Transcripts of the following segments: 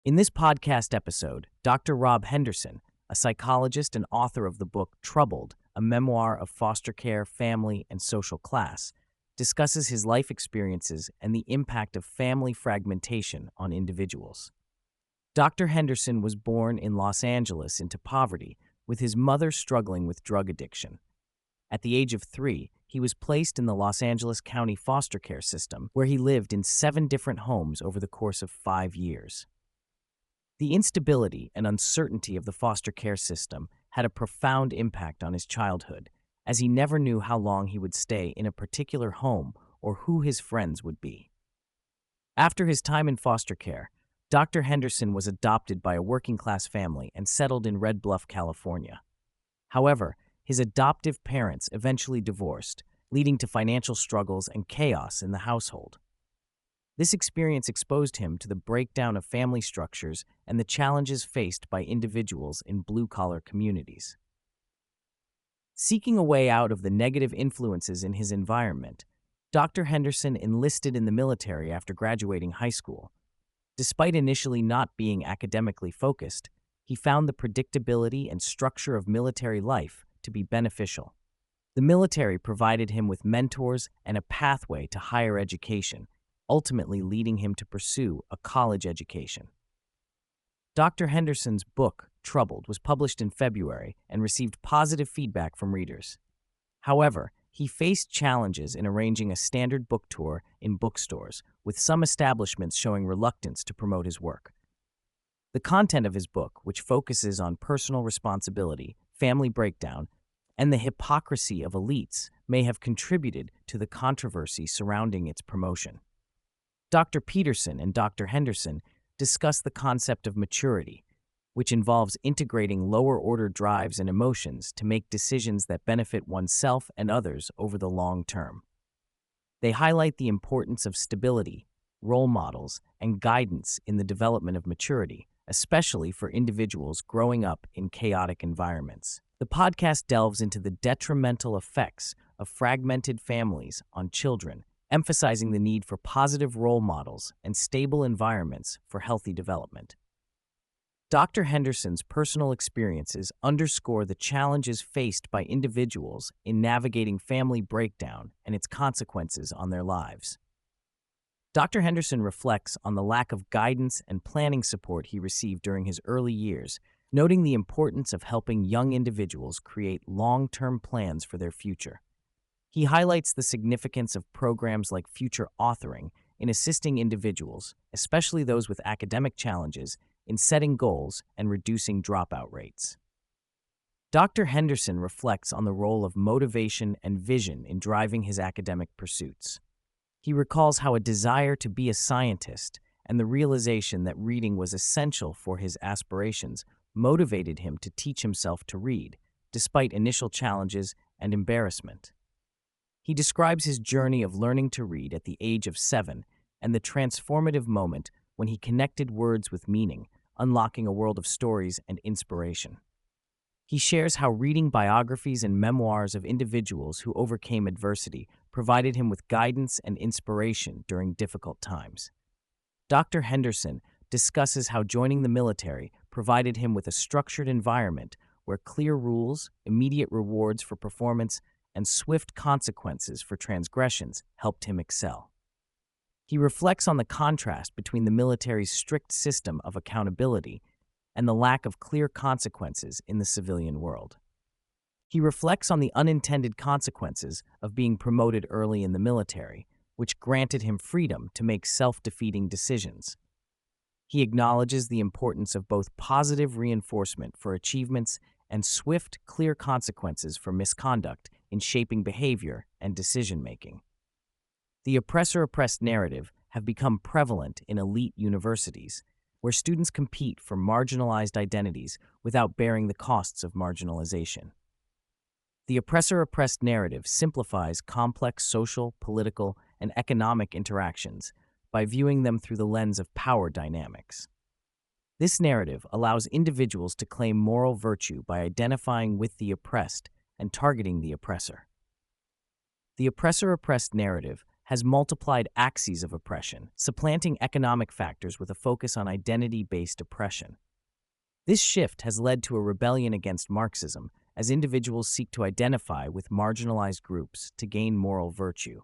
In this podcast episode, Dr. Rob Henderson, a psychologist and author of the book Troubled, a memoir of foster care, family, and social class, discusses his life experiences and the impact of family fragmentation on individuals. Dr. Henderson was born in Los Angeles into poverty, with his mother struggling with drug addiction. At the age of 3, he was placed in the Los Angeles County foster care system, where he lived in 7 different homes over the course of 5 years. The instability and uncertainty of the foster care system had a profound impact on his childhood, as he never knew how long he would stay in a particular home or who his friends would be. After his time in foster care, Dr. Henderson was adopted by a working-class family and settled in Red Bluff, California. However, his adoptive parents eventually divorced, leading to financial struggles and chaos in the household. This experience exposed him to the breakdown of family structures and the challenges faced by individuals in blue-collar communities. Seeking a way out of the negative influences in his environment, Dr. Henderson enlisted in the military after graduating high school. Despite initially not being academically focused, he found the predictability and structure of military life to be beneficial. The military provided him with mentors and a pathway to higher education, ultimately leading him to pursue a college education. Dr. Henderson's book, Troubled, was published in February and received positive feedback from readers. However, he faced challenges in arranging a standard book tour in bookstores, with some establishments showing reluctance to promote his work. The content of his book, which focuses on personal responsibility, family breakdown, and the hypocrisy of elites, may have contributed to the controversy surrounding its promotion. Dr. Peterson and Dr. Henderson discuss the concept of maturity, which involves integrating lower-order drives and emotions to make decisions that benefit oneself and others over the long term. They highlight the importance of stability, role models, and guidance in the development of maturity, especially for individuals growing up in chaotic environments. The podcast delves into the detrimental effects of fragmented families on children, emphasizing the need for positive role models and stable environments for healthy development. Dr. Henderson's personal experiences underscore the challenges faced by individuals in navigating family breakdown and its consequences on their lives. Dr. Henderson reflects on the lack of guidance and planning support he received during his early years, noting the importance of helping young individuals create long-term plans for their future. He highlights the significance of programs like future authoring in assisting individuals, especially those with academic challenges, in setting goals and reducing dropout rates. Dr. Henderson reflects on the role of motivation and vision in driving his academic pursuits. He recalls how a desire to be a scientist and the realization that reading was essential for his aspirations motivated him to teach himself to read, despite initial challenges and embarrassment. He describes his journey of learning to read at the age of 7 and the transformative moment when he connected words with meaning, unlocking a world of stories and inspiration. He shares how reading biographies and memoirs of individuals who overcame adversity provided him with guidance and inspiration during difficult times. Dr. Henderson discusses how joining the military provided him with a structured environment where clear rules, immediate rewards for performance, and swift consequences for transgressions helped him excel. He reflects on the contrast between the military's strict system of accountability and the lack of clear consequences in the civilian world. He reflects on the unintended consequences of being promoted early in the military, which granted him freedom to make self-defeating decisions. He acknowledges the importance of both positive reinforcement for achievements and swift, clear consequences for misconduct in shaping behavior and decision-making. The oppressor-oppressed narrative have become prevalent in elite universities, where students compete for marginalized identities without bearing the costs of marginalization. The oppressor-oppressed narrative simplifies complex social, political, and economic interactions by viewing them through the lens of power dynamics. This narrative allows individuals to claim moral virtue by identifying with the oppressed and targeting the oppressor. The oppressor-oppressed narrative has multiplied axes of oppression, supplanting economic factors with a focus on identity-based oppression. This shift has led to a rebellion against Marxism as individuals seek to identify with marginalized groups to gain moral virtue.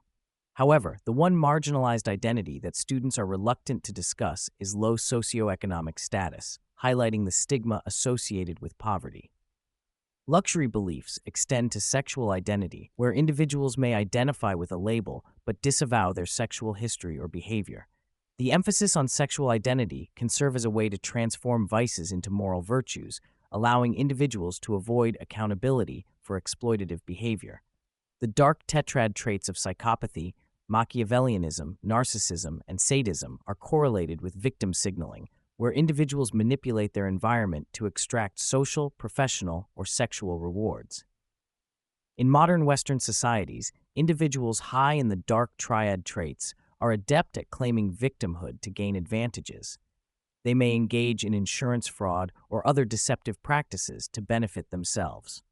However, the one marginalized identity that students are reluctant to discuss is low socioeconomic status, highlighting the stigma associated with poverty. Luxury beliefs extend to sexual identity, where individuals may identify with a label but disavow their sexual history or behavior. The emphasis on sexual identity can serve as a way to transform vices into moral virtues, allowing individuals to avoid accountability for exploitative behavior. The dark tetrad traits of psychopathy, Machiavellianism, narcissism, and sadism are correlated with victim signaling, where individuals manipulate their environment to extract social, professional, or sexual rewards. In modern Western societies, individuals high in the dark triad traits are adept at claiming victimhood to gain advantages. They may engage in insurance fraud or other deceptive practices to benefit themselves.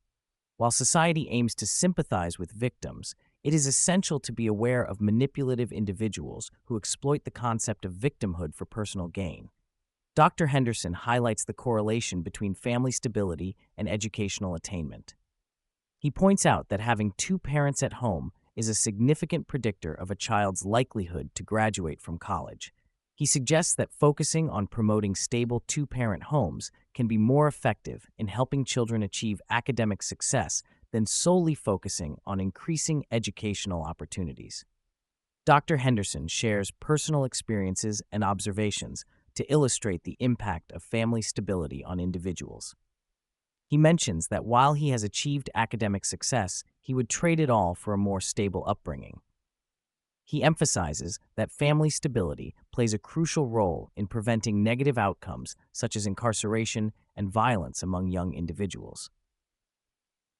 While society aims to sympathize with victims, it is essential to be aware of manipulative individuals who exploit the concept of victimhood for personal gain. Dr. Henderson highlights the correlation between family stability and educational attainment. He points out that having two parents at home is a significant predictor of a child's likelihood to graduate from college. He suggests that focusing on promoting stable two-parent homes can be more effective in helping children achieve academic success than solely focusing on increasing educational opportunities. Dr. Henderson shares personal experiences and observations to illustrate the impact of family stability on individuals. He mentions that while he has achieved academic success, he would trade it all for a more stable upbringing. He emphasizes that family stability plays a crucial role in preventing negative outcomes such as incarceration and violence among young individuals.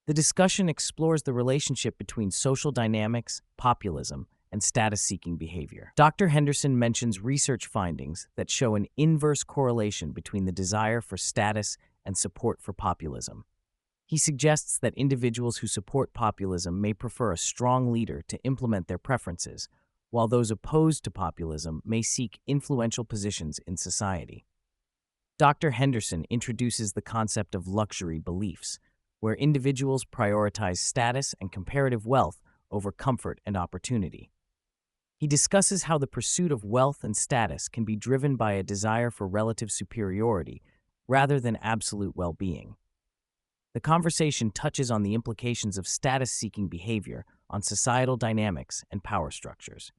The discussion explores the relationship between social dynamics, populism, and status-seeking behavior. Dr. Henderson mentions research findings that show an inverse correlation between the desire for status and support for populism. He suggests that individuals who support populism may prefer a strong leader to implement their preferences, while those opposed to populism may seek influential positions in society. Dr. Henderson introduces the concept of luxury beliefs, where individuals prioritize status and comparative wealth over comfort and opportunity. He discusses how the pursuit of wealth and status can be driven by a desire for relative superiority rather than absolute well-being. The conversation touches on the implications of status-seeking behavior on societal dynamics and power structures.